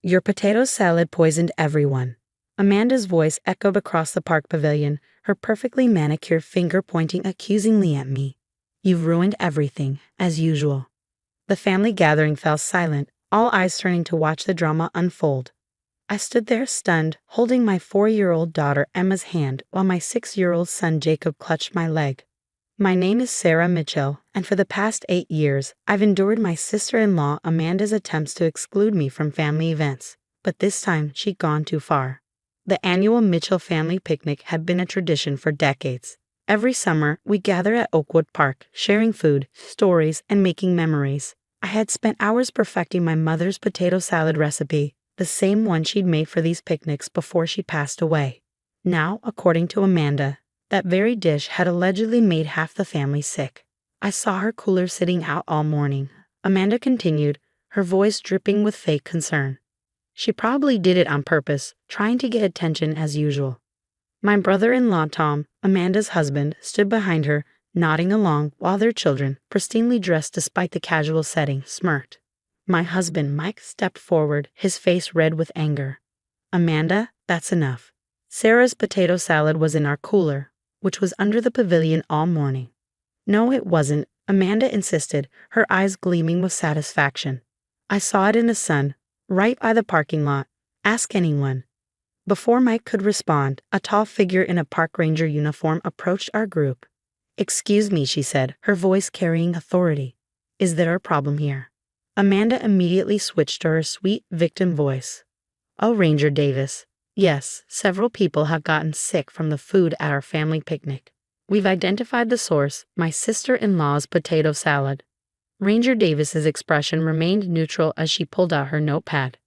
Your potato salad poisoned everyone. Amanda's voice echoed across the park pavilion, her perfectly manicured finger pointing accusingly at me. You've ruined everything, as usual. The family gathering fell silent, all eyes turning to watch the drama unfold. I stood there stunned, holding my 4-year-old daughter Emma's hand while my 6-year-old son Jacob clutched my leg. My name is Sarah Mitchell, and for the past 8 years, I've endured my sister-in-law Amanda's attempts to exclude me from family events, but this time she'd gone too far. The annual Mitchell family picnic had been a tradition for decades. Every summer, we gather at Oakwood Park, sharing food, stories, and making memories. I had spent hours perfecting my mother's potato salad recipe, the same one she'd made for these picnics before she passed away. Now, according to Amanda, that very dish had allegedly made half the family sick. I saw her cooler sitting out all morning. Amanda continued, her voice dripping with fake concern. She probably did it on purpose, trying to get attention as usual. My brother-in-law Tom, Amanda's husband, stood behind her, nodding along while their children, pristinely dressed despite the casual setting, smirked. My husband Mike stepped forward, his face red with anger. Amanda, that's enough. Sarah's potato salad was in our cooler, which was under the pavilion all morning. No, it wasn't, Amanda insisted, her eyes gleaming with satisfaction. I saw it in the sun, right by the parking lot. Ask anyone. Before Mike could respond, a tall figure in a park ranger uniform approached our group. Excuse me, she said, her voice carrying authority. Is there a problem here? Amanda immediately switched to her sweet victim voice. Oh, Ranger Davis. Yes, several people have gotten sick from the food at our family picnic. We've identified the source, my sister-in-law's potato salad. Ranger Davis's expression remained neutral as she pulled out her notepad.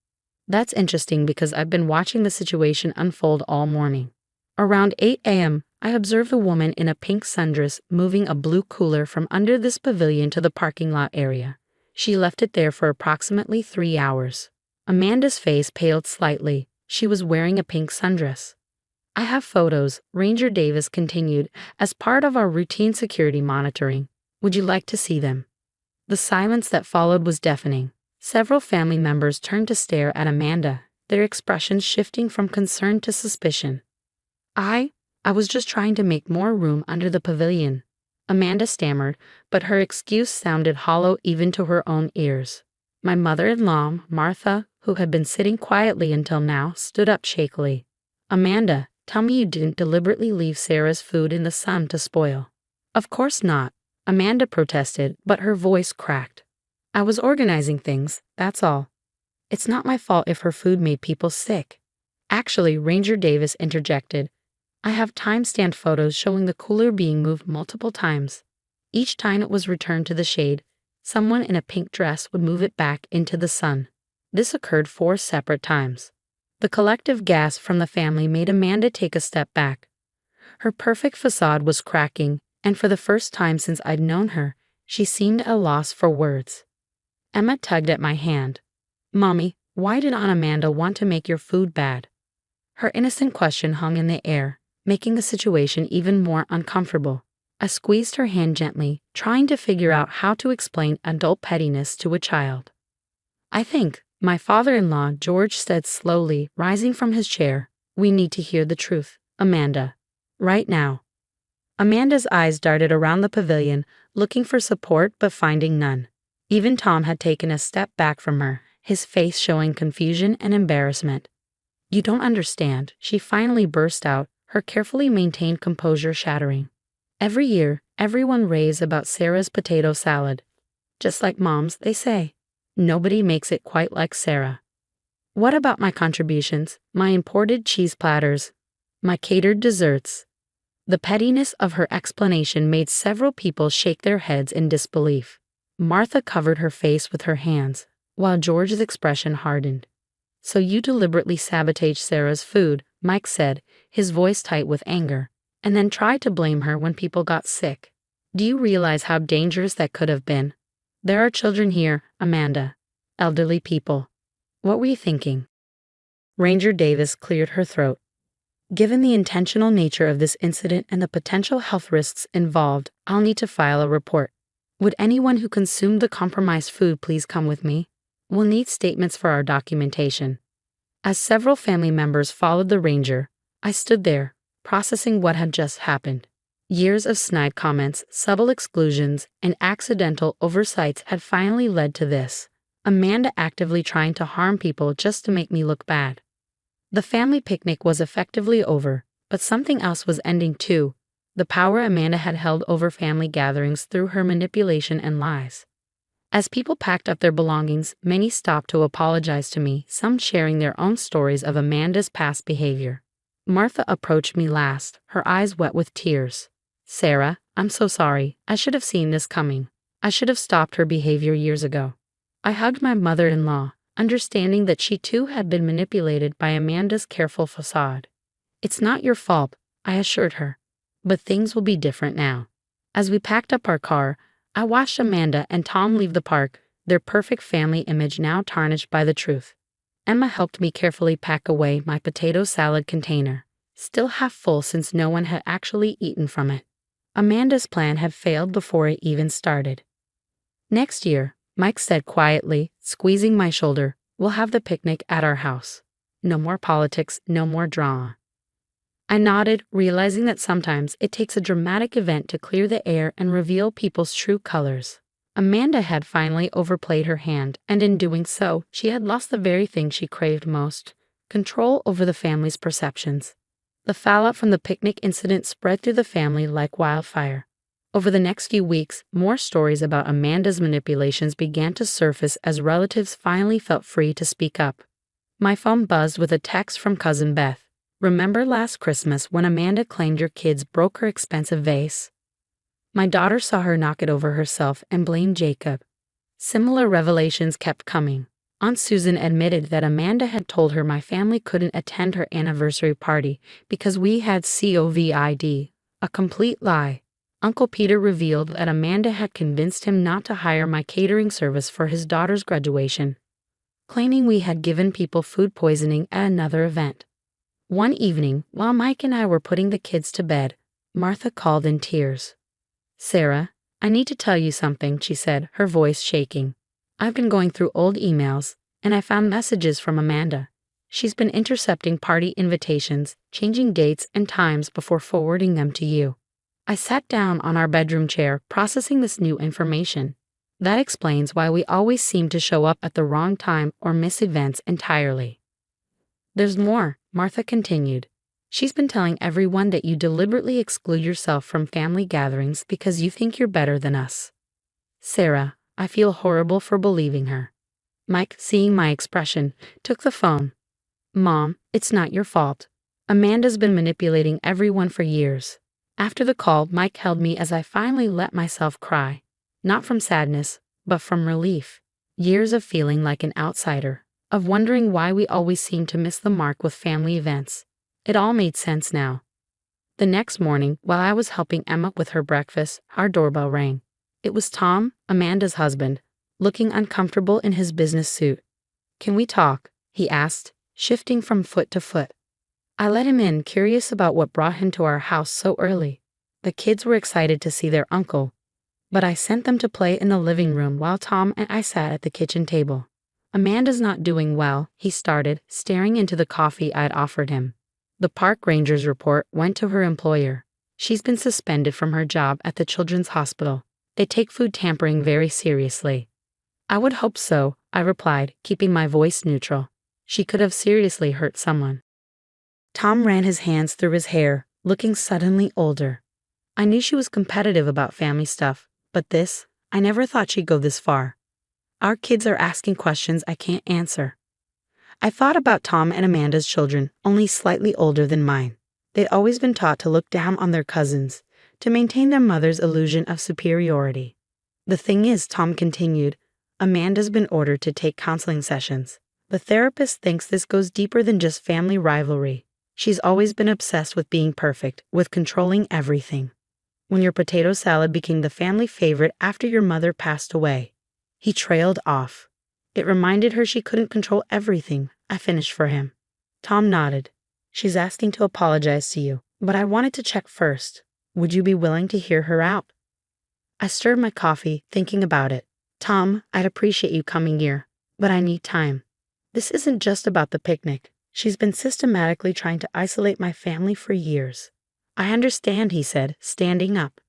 That's interesting because I've been watching the situation unfold all morning. Around 8 a.m., I observed a woman in a pink sundress moving a blue cooler from under this pavilion to the parking lot area. She left it there for approximately 3 hours. Amanda's face paled slightly. She was wearing a pink sundress. I have photos, Ranger Davis continued, as part of our routine security monitoring. Would you like to see them? The silence that followed was deafening. Several family members turned to stare at Amanda, their expressions shifting from concern to suspicion. I was just trying to make more room under the pavilion, Amanda stammered, but her excuse sounded hollow even to her own ears. My mother-in-law, Martha, who had been sitting quietly until now, stood up shakily. Amanda, tell me you didn't deliberately leave Sarah's food in the sun to spoil. Of course not, Amanda protested, but her voice cracked. I was organizing things, that's all. It's not my fault if her food made people sick. Actually, Ranger Davis interjected. I have time-stamped photos showing the cooler being moved multiple times. Each time it was returned to the shade, someone in a pink dress would move it back into the sun. This occurred 4 separate times. The collective gasp from the family made Amanda take a step back. Her perfect facade was cracking, and for the first time since I'd known her, she seemed at a loss for words. Emma tugged at my hand. Mommy, why did Aunt Amanda want to make your food bad? Her innocent question hung in the air, making the situation even more uncomfortable. I squeezed her hand gently, trying to figure out how to explain adult pettiness to a child. I think, my father-in-law George said slowly, rising from his chair, we need to hear the truth, Amanda. Right now. Amanda's eyes darted around the pavilion, looking for support but finding none. Even Tom had taken a step back from her, his face showing confusion and embarrassment. You don't understand, she finally burst out, her carefully maintained composure shattering. Every year, everyone raves about Sarah's potato salad. Just like moms, they say. Nobody makes it quite like Sarah. What about my contributions, my imported cheese platters, my catered desserts? The pettiness of her explanation made several people shake their heads in disbelief. Martha covered her face with her hands, while George's expression hardened. So you deliberately sabotaged Sarah's food, Mike said, his voice tight with anger, and then tried to blame her when people got sick. Do you realize how dangerous that could have been? There are children here, Amanda. Elderly people. What were you thinking? Ranger Davis cleared her throat. Given the intentional nature of this incident and the potential health risks involved, I'll need to file a report. Would anyone who consumed the compromised food please come with me? We'll need statements for our documentation. As several family members followed the ranger, I stood there, processing what had just happened. Years of snide comments, subtle exclusions, and accidental oversights had finally led to this. Amanda actively trying to harm people just to make me look bad. The family picnic was effectively over, but something else was ending too. The power Amanda had held over family gatherings through her manipulation and lies. As people packed up their belongings, many stopped to apologize to me, some sharing their own stories of Amanda's past behavior. Martha approached me last, her eyes wet with tears. "Sarah, I'm so sorry. I should have seen this coming. I should have stopped her behavior years ago." I hugged my mother-in-law, understanding that she too had been manipulated by Amanda's careful facade. "It's not your fault," I assured her. "But things will be different now." As we packed up our car, I watched Amanda and Tom leave the park, their perfect family image now tarnished by the truth. Emma helped me carefully pack away my potato salad container, still half full since no one had actually eaten from it. Amanda's plan had failed before it even started. "Next year," Mike said quietly, squeezing my shoulder, "we'll have the picnic at our house. No more politics, no more drama." I nodded, realizing that sometimes it takes a dramatic event to clear the air and reveal people's true colors. Amanda had finally overplayed her hand, and in doing so, she had lost the very thing she craved most: control over the family's perceptions. The fallout from the picnic incident spread through the family like wildfire. Over the next few weeks, more stories about Amanda's manipulations began to surface as relatives finally felt free to speak up. My phone buzzed with a text from Cousin Beth. "Remember last Christmas when Amanda claimed your kids broke her expensive vase? My daughter saw her knock it over herself and blamed Jacob." Similar revelations kept coming. Aunt Susan admitted that Amanda had told her my family couldn't attend her anniversary party because we had COVID, a complete lie. Uncle Peter revealed that Amanda had convinced him not to hire my catering service for his daughter's graduation, claiming we had given people food poisoning at another event. One evening, while Mike and I were putting the kids to bed, Martha called in tears. "Sarah, I need to tell you something," she said, her voice shaking. "I've been going through old emails, and I found messages from Amanda. She's been intercepting party invitations, changing dates and times before forwarding them to you." I sat down on our bedroom chair, processing this new information. That explains why we always seem to show up at the wrong time or miss events entirely. "There's more," Martha continued. "She's been telling everyone that you deliberately exclude yourself from family gatherings because you think you're better than us." Sarah, I feel horrible for believing her. Mike, seeing my expression, took the phone. "Mom, it's not your fault. Amanda's been manipulating everyone for years." After the call, Mike held me as I finally let myself cry. Not from sadness, but from relief. Years of feeling like an outsider, of wondering why we always seem to miss the mark with family events. It all made sense now. The next morning, while I was helping Emma with her breakfast, our doorbell rang. It was Tom, Amanda's husband, looking uncomfortable in his business suit. "Can we talk?" he asked, shifting from foot to foot. I let him in, curious about what brought him to our house so early. The kids were excited to see their uncle, but I sent them to play in the living room while Tom and I sat at the kitchen table. "Amanda's not doing well," he started, staring into the coffee I'd offered him. "The park ranger's report went to her employer. She's been suspended from her job at the children's hospital. They take food tampering very seriously." "I would hope so," I replied, keeping my voice neutral. "She could have seriously hurt someone." Tom ran his hands through his hair, looking suddenly older. I knew she was competitive about family stuff, but this, I never thought she'd go this far. Our kids are asking questions I can't answer. I thought about Tom and Amanda's children, only slightly older than mine. They'd always been taught to look down on their cousins, to maintain their mother's illusion of superiority. "The thing is," Tom continued, "Amanda's been ordered to take counseling sessions. The therapist thinks this goes deeper than just family rivalry. She's always been obsessed with being perfect, with controlling everything. When your potato salad became the family favorite after your mother passed away." He trailed off. "It reminded her she couldn't control everything," I finished for him. Tom nodded. "She's asking to apologize to you, but I wanted to check first. Would you be willing to hear her out?" I stirred my coffee, thinking about it. "Tom, I'd appreciate you coming here, but I need time. This isn't just about the picnic. She's been systematically trying to isolate my family for years. I understand, he said, standing up.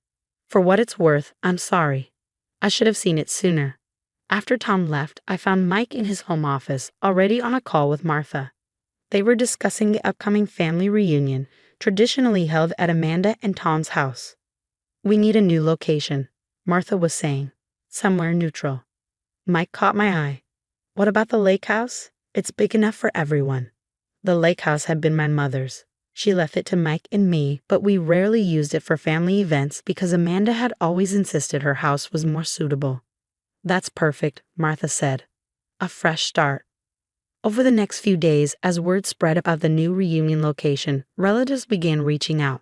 For what it's worth, I'm sorry. I should have seen it sooner. After Tom left, I found Mike in his home office, already on a call with Martha. They were discussing the upcoming family reunion, traditionally held at Amanda and Tom's house. We need a new location, Martha was saying. Somewhere neutral. Mike caught my eye. What about the lake house? It's big enough for everyone. The lake house had been my mother's. She left it to Mike and me, but we rarely used it for family events because Amanda had always insisted her house was more suitable. That's perfect, Martha said. A fresh start. Over the next few days, as word spread about the new reunion location, relatives began reaching out.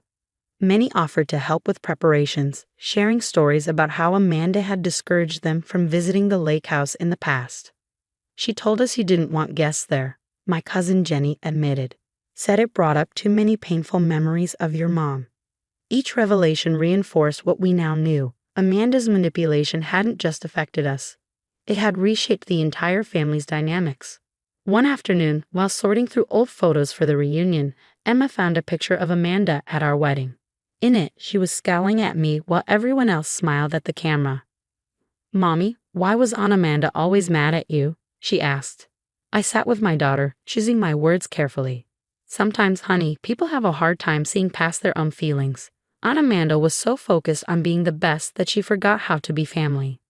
Many offered to help with preparations, sharing stories about how Amanda had discouraged them from visiting the lake house in the past. She told us you didn't want guests there, my cousin Jenny admitted. Said it brought up too many painful memories of your mom. Each revelation reinforced what we now knew. Amanda's manipulation hadn't just affected us. It had reshaped the entire family's dynamics. One afternoon, while sorting through old photos for the reunion, Emma found a picture of Amanda at our wedding. In it, she was scowling at me while everyone else smiled at the camera. "Mommy, why was Aunt Amanda always mad at you?" she asked. I sat with my daughter, choosing my words carefully. Sometimes, honey, people have a hard time seeing past their own feelings. Aunt Amanda was so focused on being the best that she forgot how to be family.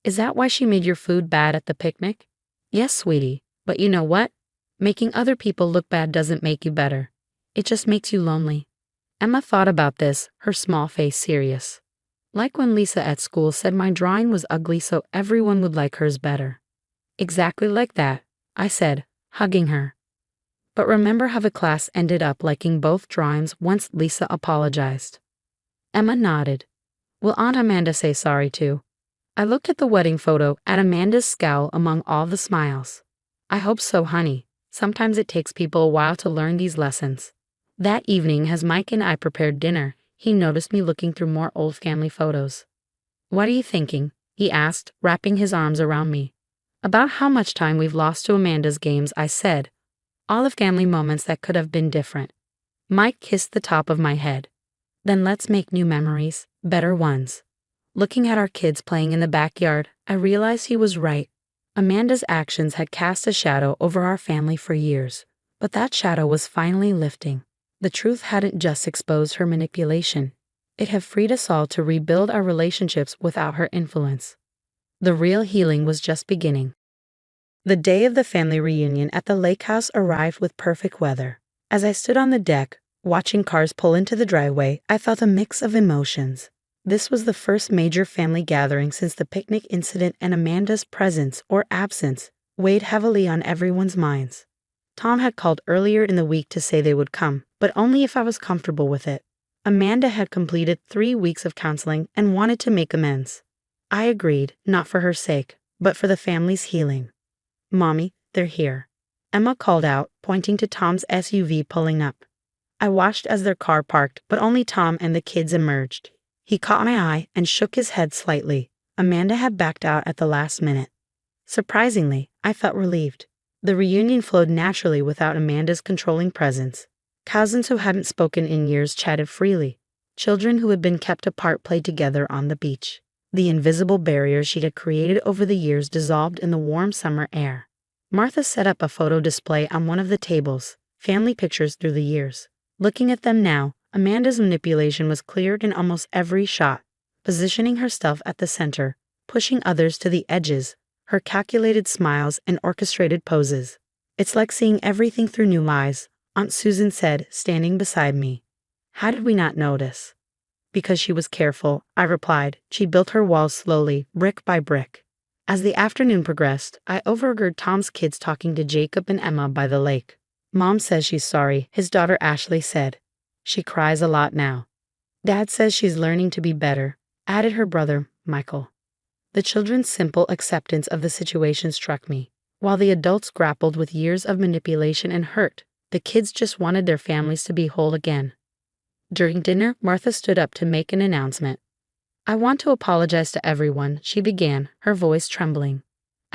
Is that why she made your food bad at the picnic? Yes, sweetie, but you know what? Making other people look bad doesn't make you better. It just makes you lonely. Emma thought about this, her small face serious. Like when Lisa at school said my drawing was ugly so everyone would like hers better. Exactly like that, I said, hugging her. But remember how the class ended up liking both drawings once Lisa apologized? Emma nodded. Will Aunt Amanda say sorry too? I looked at the wedding photo, at Amanda's scowl among all the smiles. I hope so, honey. Sometimes it takes people a while to learn these lessons. That evening, as Mike and I prepared dinner, he noticed me looking through more old family photos. What are you thinking? He asked, wrapping his arms around me. About how much time we've lost to Amanda's games, I said. All the family moments that could have been different. Mike kissed the top of my head. Then let's make new memories, better ones. Looking at our kids playing in the backyard, I realized he was right. Amanda's actions had cast a shadow over our family for years, but that shadow was finally lifting. The truth hadn't just exposed her manipulation. It had freed us all to rebuild our relationships without her influence. The real healing was just beginning. The day of the family reunion at the lake house arrived with perfect weather. As I stood on the deck, watching cars pull into the driveway, I felt a mix of emotions. This was the first major family gathering since the picnic incident, and Amanda's presence or absence weighed heavily on everyone's minds. Tom had called earlier in the week to say they would come, but only if I was comfortable with it. Amanda had completed 3 weeks of counseling and wanted to make amends. I agreed, not for her sake, but for the family's healing. Mommy, they're here, Emma called out, pointing to Tom's SUV pulling up. I watched as their car parked, but only Tom and the kids emerged. He caught my eye and shook his head slightly. Amanda had backed out at the last minute. Surprisingly, I felt relieved. The reunion flowed naturally without Amanda's controlling presence. Cousins who hadn't spoken in years chatted freely. Children who had been kept apart played together on the beach. The invisible barriers she had created over the years dissolved in the warm summer air. Martha set up a photo display on one of the tables, family pictures through the years. Looking at them now, Amanda's manipulation was clear in almost every shot, positioning herself at the center, pushing others to the edges, her calculated smiles and orchestrated poses. It's like seeing everything through new eyes, Aunt Susan said, standing beside me. How did we not notice? Because she was careful, I replied. She built her walls slowly, brick by brick. As the afternoon progressed, I overheard Tom's kids talking to Jacob and Emma by the lake. Mom says she's sorry, his daughter Ashley said. She cries a lot now. Dad says she's learning to be better, added her brother, Michael. The children's simple acceptance of the situation struck me. While the adults grappled with years of manipulation and hurt, the kids just wanted their families to be whole again. During dinner, Martha stood up to make an announcement. I want to apologize to everyone, she began, her voice trembling.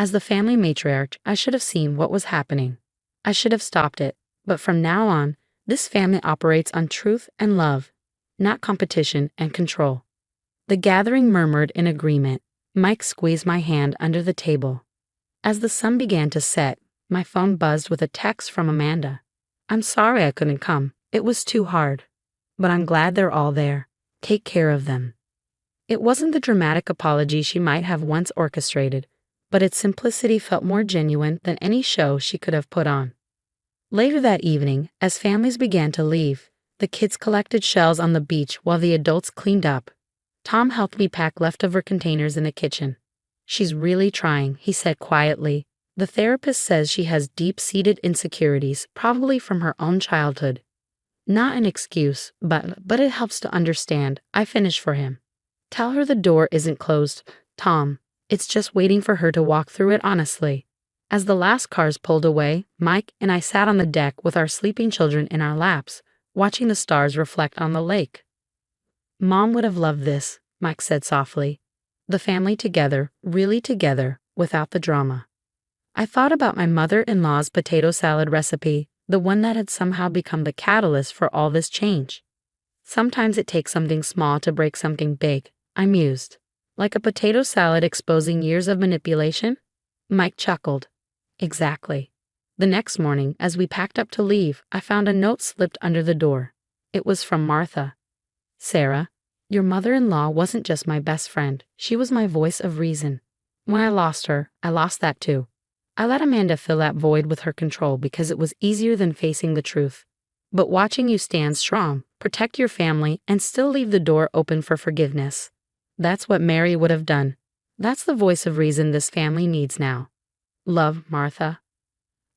As the family matriarch, I should have seen what was happening. I should have stopped it, but from now on, this family operates on truth and love, not competition and control. The gathering murmured in agreement. Mike squeezed my hand under the table. As the sun began to set, my phone buzzed with a text from Amanda. I'm sorry I couldn't come. It was too hard. But I'm glad they're all there. Take care of them. It wasn't the dramatic apology she might have once orchestrated, but its simplicity felt more genuine than any show she could have put on. Later that evening, as families began to leave, the kids collected shells on the beach while the adults cleaned up. Tom helped me pack leftover containers in the kitchen. She's really trying, he said quietly. The therapist says she has deep-seated insecurities, probably from her own childhood. Not an excuse, but it helps to understand. I finished for him. Tell her the door isn't closed, Tom. It's just waiting for her to walk through it honestly. As the last cars pulled away, Mike and I sat on the deck with our sleeping children in our laps, watching the stars reflect on the lake. Mom would have loved this, Mike said softly. The family together, really together, without the drama. I thought about my mother-in-law's potato salad recipe, the one that had somehow become the catalyst for all this change. Sometimes it takes something small to break something big, I mused. Like a potato salad exposing years of manipulation? Mike chuckled. Exactly. The next morning, as we packed up to leave, I found a note slipped under the door. It was from Martha. Sarah, your mother-in-law wasn't just my best friend, she was my voice of reason. When I lost her, I lost that too. I let Amanda fill that void with her control because it was easier than facing the truth. But watching you stand strong, protect your family, and still leave the door open for forgiveness. That's what Mary would have done. That's the voice of reason this family needs now. Love, Martha.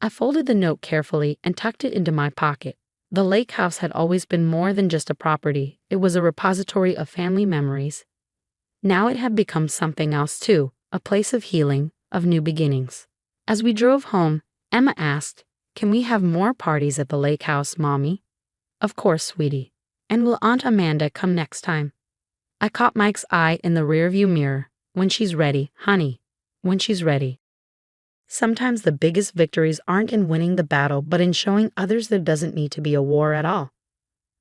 I folded the note carefully and tucked it into my pocket. The lake house had always been more than just a property. It was a repository of family memories. Now it had become something else too, a place of healing, of new beginnings. As we drove home, Emma asked, Can we have more parties at the lake house, Mommy? Of course, sweetie. And will Aunt Amanda come next time? I caught Mike's eye in the rearview mirror. When she's ready, honey. When she's ready. Sometimes the biggest victories aren't in winning the battle, but in showing others there doesn't need to be a war at all.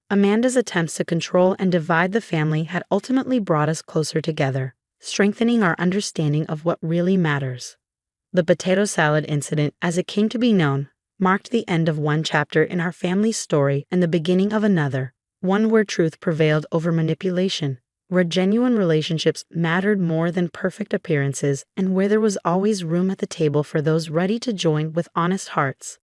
Amanda's attempts to control and divide the family had ultimately brought us closer together, strengthening our understanding of what really matters. The potato salad incident, as it came to be known, marked the end of one chapter in our family's story and the beginning of another, one where truth prevailed over manipulation, where genuine relationships mattered more than perfect appearances, and where there was always room at the table for those ready to join with honest hearts.